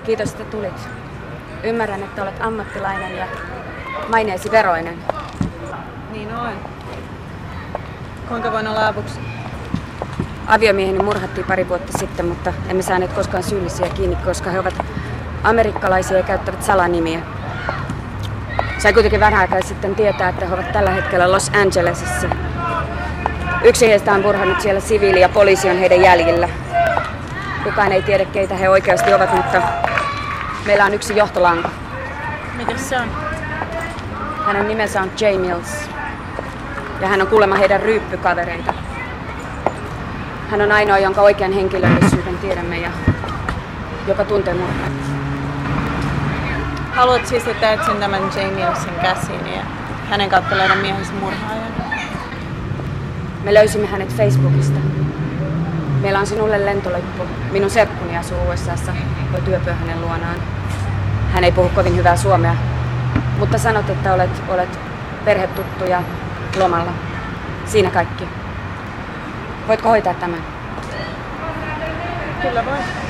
Kiitos, että tulit. Ymmärrän, että olet ammattilainen ja maineesi veroinen. Niin olen. Kuinka voin olla avuksi? Aviomieheni murhattiin pari vuotta sitten, mutta emme saaneet koskaan syyllisiä kiinni, koska he ovat amerikkalaisia ja käyttävät salanimiä. Sain kuitenkin vähän aikaa sitten tietää, että he ovat tällä hetkellä Los Angelesissa. Yksi heistä on murhannut siellä siviili ja poliisi on heidän jäljillä. Kukaan ei tiedä, keitä he oikeasti ovat, mutta meillä on yksi johtolanka. Mikäs se on? Hänen nimensä on Jay Mills. Ja hän on kuulemma heidän ryyppykavereita. Hän on ainoa, jonka oikean henkilöllisyyden tiedämme ja joka tuntee murhaa. Haluat siis, että etsin tämän Jamiesin käsiin ja hänen kautta löydä miehensä murhaajan? Me löysimme hänet Facebookista. Meillä on sinulle lentolippu. Minun serkkuni asuu USAssa. Voit yöpyä hänen luonaan. Hän ei puhu kovin hyvää suomea, mutta sanot, että olet perhetuttu ja lomalla. Siinä kaikki. Voitko hoitaa tämän? Kyllä voi.